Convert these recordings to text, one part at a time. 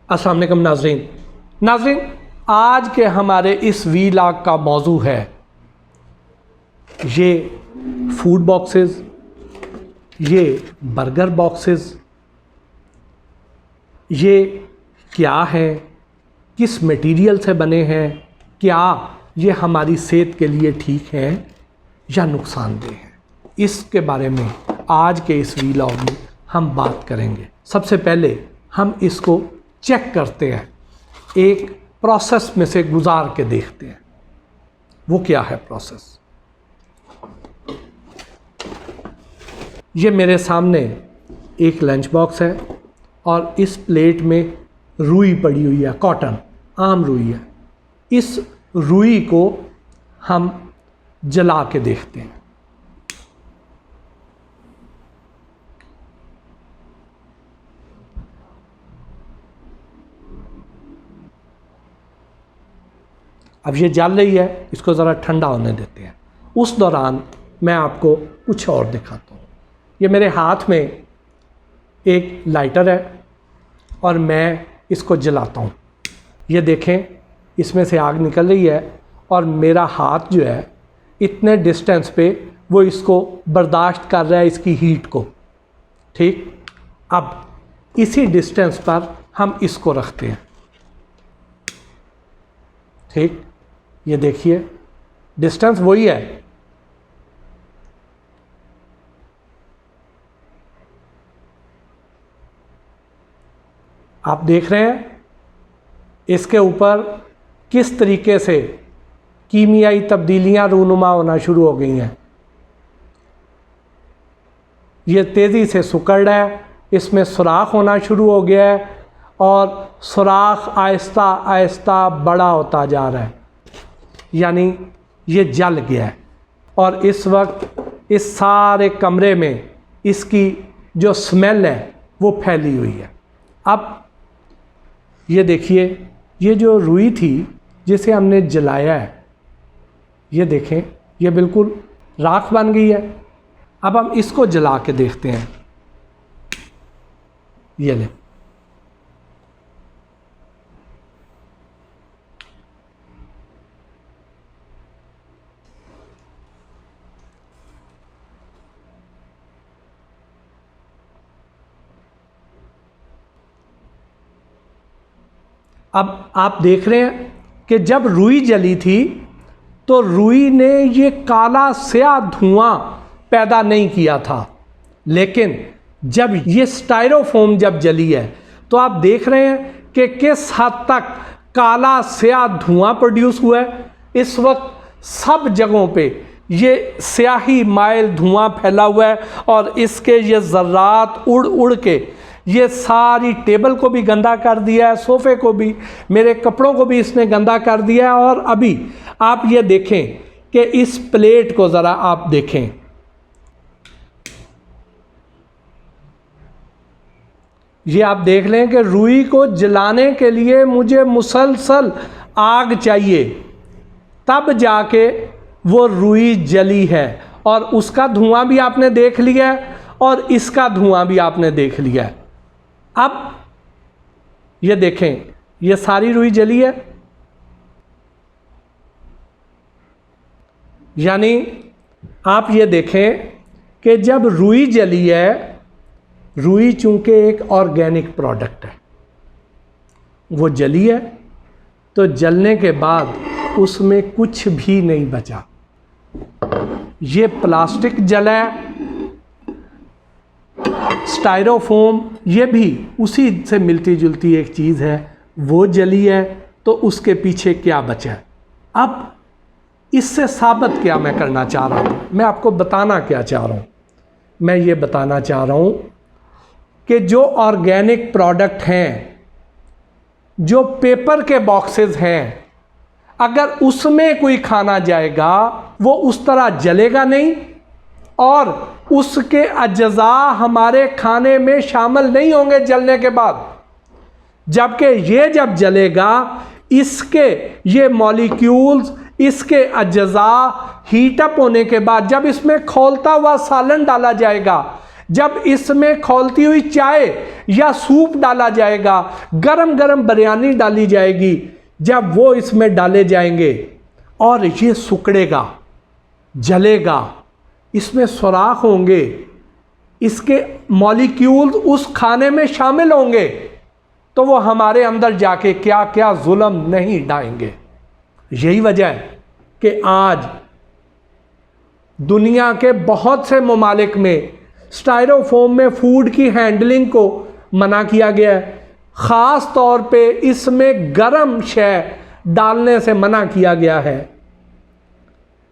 अस्सलाम वालेकुम नाज़रीन, आज के हमारे इस वीलॉग का मौजू है ये फूड बॉक्सेस, ये बर्गर बॉक्सेस, ये क्या है, किस मटेरियल से बने हैं, क्या ये हमारी सेहत के लिए ठीक हैं या नुकसानदेह हैं, इसके बारे में आज के इस वीलॉग में हम बात करेंगे। सबसे पहले हम इसको चेक करते हैं, एक प्रोसेस में से गुजार के देखते हैं वो क्या है प्रोसेस। ये मेरे सामने एक लंच बॉक्स है और इस प्लेट में रुई पड़ी हुई है, कॉटन आम रुई है। इस रुई को हम जला के देखते हैं। अब ये जल रही है, इसको ज़रा ठंडा होने देते हैं। उस दौरान मैं आपको कुछ और दिखाता हूँ। ये मेरे हाथ में एक लाइटर है और मैं इसको जलाता हूँ। ये देखें, इसमें से आग निकल रही है और मेरा हाथ जो है इतने डिस्टेंस पे वो इसको बर्दाश्त कर रहा है, इसकी हीट को। ठीक, अब इसी डिस्टेंस पर हम इसको रखते हैं। ठीक, ये देखिए डिस्टेंस वही है। आप देख रहे हैं इसके ऊपर किस तरीके से कीमियाई तब्दीलियां रूनुमा होना शुरू हो गई हैं। ये तेज़ी से सिकुड़ रहा है, इसमें सुराख होना शुरू हो गया है और सुराख आहिस्ता आहिस्ता बड़ा होता जा रहा है, यानी ये जल गया है। और इस वक्त इस सारे कमरे में इसकी जो स्मेल है वो फैली हुई है। अब ये देखिए, ये जो रुई थी जिसे हमने जलाया है, ये देखें ये बिल्कुल राख बन गई है। अब हम इसको जला के देखते हैं। ये ले, अब आप देख रहे हैं कि जब रुई जली थी तो रुई ने ये काला स्याह धुआं पैदा नहीं किया था, लेकिन जब ये स्टाइरोफोम जब जली है तो आप देख रहे हैं कि किस हद तक काला स्याह धुआं प्रोड्यूस हुआ है। इस वक्त सब जगहों पे ये स्याही माइल धुआं फैला हुआ है और इसके ये ज़र्रात उड़ उड़ के ये सारी टेबल को भी गंदा कर दिया है, सोफ़े को भी, मेरे कपड़ों को भी इसने गंदा कर दिया है। और अभी आप ये देखें कि इस प्लेट को ज़रा आप देखें, ये आप देख लें कि रुई को जलाने के लिए मुझे मुसलसल आग चाहिए, तब जाके वो रुई जली है। और उसका धुआं भी आपने देख लिया है और इसका धुआं भी आपने देख लिया है। अब ये देखें, ये सारी रुई जली है, यानी आप ये देखें कि जब रुई जली है, रुई चूंकि एक ऑर्गेनिक प्रोडक्ट है, वो जली है तो जलने के बाद उसमें कुछ भी नहीं बचा। ये प्लास्टिक जला है, स्टाइरोफोम ये भी उसी से मिलती जुलती एक चीज़ है, वो जली है, तो उसके पीछे क्या बचा है। अब इससे साबित क्या मैं करना चाह रहा हूँ, मैं आपको बताना क्या चाह रहा हूँ, मैं ये बताना चाह रहा हूँ कि जो ऑर्गेनिक प्रोडक्ट हैं, जो पेपर के बॉक्सेस हैं, अगर उसमें कोई खाना जाएगा वो उस तरह जलेगा नहीं और उसके अज्जा हमारे खाने में शामिल नहीं होंगे जलने के बाद। जबकि ये जब जलेगा, इसके ये मॉलिक्यूल्स, इसके अज्जा हीटअप होने के बाद जब इसमें खौलता हुआ सालन डाला जाएगा, जब इसमें खौलती हुई चाय या सूप डाला जाएगा, गरम गरम बिरयानी डाली जाएगी, जब वो इसमें डाले जाएंगे और ये सिकुड़ेगा, जलेगा, इसमें सुराख होंगे, इसके मॉलिक्यूल्स उस खाने में शामिल होंगे, तो वो हमारे अंदर जाके क्या क्या जुल्म नहीं ढाएंगे। यही वजह है कि आज दुनिया के बहुत से ममालिक में स्टायरोफोम में फूड की हैंडलिंग को मना किया गया है। ख़ास तौर पे इसमें गर्म शय डालने से मना किया गया है।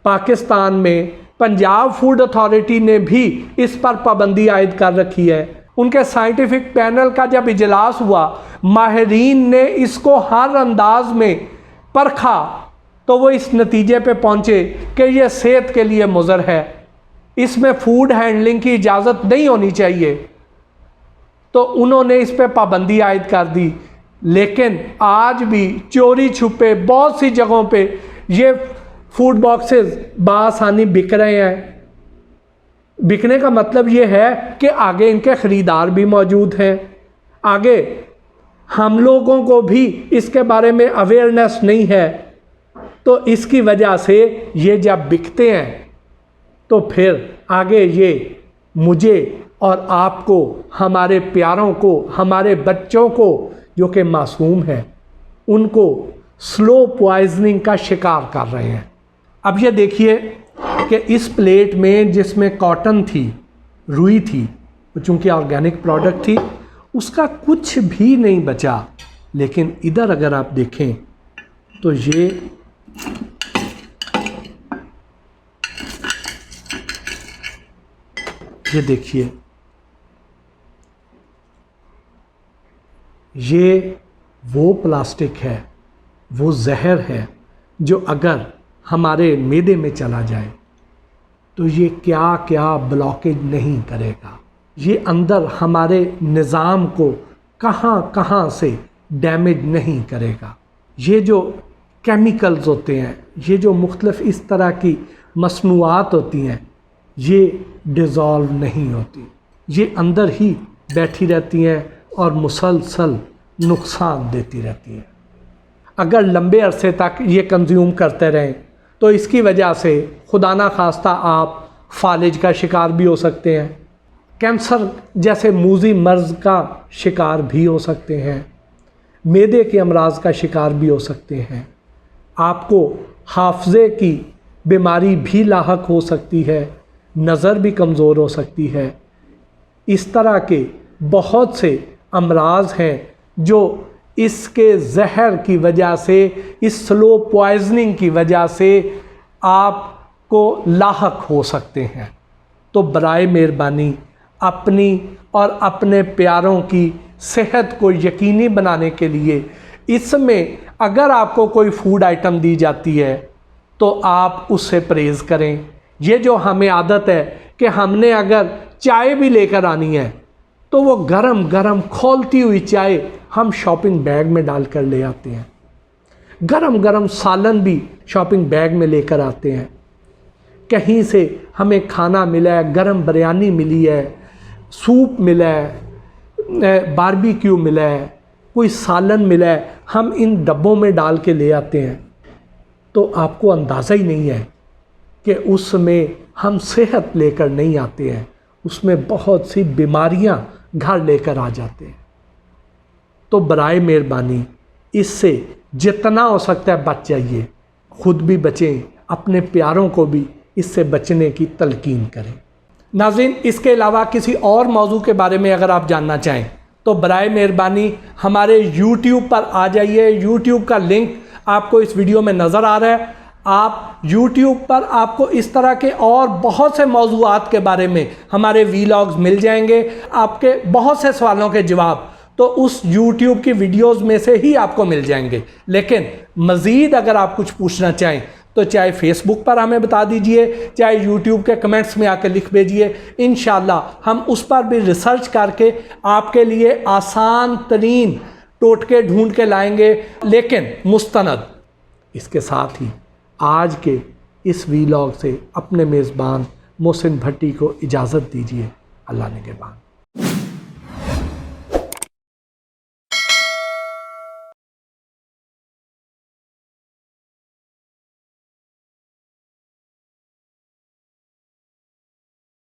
पाकिस्तान में पंजाब फूड अथॉरिटी ने भी इस पर पाबंदी आयद कर रखी है। उनके साइंटिफिक पैनल का जब इजलास हुआ, माहिरीन ने इसको हर अंदाज में परखा, तो वो इस नतीजे पे पहुंचे कि यह सेहत के लिए मुज़र है, इसमें फूड हैंडलिंग की इजाज़त नहीं होनी चाहिए। तो उन्होंने इस पे पाबंदी आयद कर दी। लेकिन आज भी चोरी छुपे बहुत सी जगहों पे ये फूड बॉक्सेस बासानी बिक रहे हैं। बिकने का मतलब ये है कि आगे इनके ख़रीदार भी मौजूद हैं, आगे हम लोगों को भी इसके बारे में अवेयरनेस नहीं है, तो इसकी वजह से ये जब बिकते हैं तो फिर आगे ये मुझे और आपको, हमारे प्यारों को, हमारे बच्चों को जो कि मासूम हैं, उनको स्लो पॉइजनिंग का शिकार कर रहे हैं। अब ये देखिए कि इस प्लेट में जिसमें कॉटन थी, रुई थी, चूँकि ऑर्गेनिक प्रोडक्ट थी, उसका कुछ भी नहीं बचा। लेकिन इधर अगर आप देखें तो ये देखिए, ये वो प्लास्टिक है, वो जहर है जो अगर हमारे मैदे में चला जाए तो ये क्या क्या ब्लॉकेज नहीं करेगा। ये अंदर हमारे निज़ाम को कहाँ कहाँ से डैमेज नहीं करेगा। ये जो केमिकल्स होते हैं, ये जो मुख्तलिफ इस तरह की मसनूआत होती हैं, ये डिज़ोल्व नहीं होती, ये अंदर ही बैठी रहती हैं और मुसलसल नुकसान देती रहती हैं। अगर लंबे अरसे तक ये कंज्यूम करते रहें तो इसकी वजह से खुदा ना खास्ता आप फालिज का शिकार भी हो सकते हैं, कैंसर जैसे मूजी मर्ज़ का शिकार भी हो सकते हैं, मैदे के अमराज का शिकार भी हो सकते हैं, आपको हाफजे की बीमारी भी लाहक हो सकती है, नज़र भी कमज़ोर हो सकती है। इस तरह के बहुत से अमराज हैं जो इसके जहर की वजह से, इस स्लो पॉइजनिंग की वजह से आपको लाहक हो सकते हैं। तो बराए मेहरबानी अपनी और अपने प्यारों की सेहत को यकीनी बनाने के लिए इसमें अगर आपको कोई फूड आइटम दी जाती है तो आप उससे परहेज़ करें। ये जो हमें आदत है कि हमने अगर चाय भी लेकर आनी है तो वो गरम गरम खौलती हुई चाय हम शॉपिंग बैग में डाल कर ले आते हैं, गरम गरम सालन भी शॉपिंग बैग में लेकर आते हैं। कहीं से हमें खाना मिला है, गरम बिरयानी मिली है, सूप मिला है, बारबेक्यू मिला है, कोई सालन मिला है, हम इन डब्बों में डाल के ले आते हैं, तो आपको अंदाज़ा ही नहीं है कि उसमें हम सेहत लेकर नहीं आते हैं, उसमें बहुत सी बीमारियां घर लेकर आ जाते हैं। तो बराए मेहरबानी इससे जितना हो सकता है बच जाइए, खुद भी बचें, अपने प्यारों को भी इससे बचने की तलकीन करें। नाज़रीन, इसके अलावा किसी और मौजू के बारे में अगर आप जानना चाहें तो बराए मेहरबानी हमारे YouTube पर आ जाइए। YouTube का लिंक आपको इस वीडियो में नज़र आ रहा है। आप YouTube पर आपको इस तरह के और बहुत से मौज़ूआत के बारे में हमारे वीलॉग्स मिल जाएंगे, आपके बहुत से सवालों के जवाब तो उस YouTube की वीडियोस में से ही आपको मिल जाएंगे। लेकिन मज़ीद अगर आप कुछ पूछना चाहें तो चाहे फेसबुक पर हमें बता दीजिए, चाहे YouTube के कमेंट्स में आकर लिख भेजिए। इंशाल्लाह हम उस पर भी रिसर्च करके आपके लिए आसान तरीन टोटके ढूंढ के लाएंगे, लेकिन मुस्तनद। इसके साथ ही आज के इस वीलॉग से अपने मेज़बान मोहसिन भट्टी को इजाज़त दीजिए। अल्लाह ने के बाद।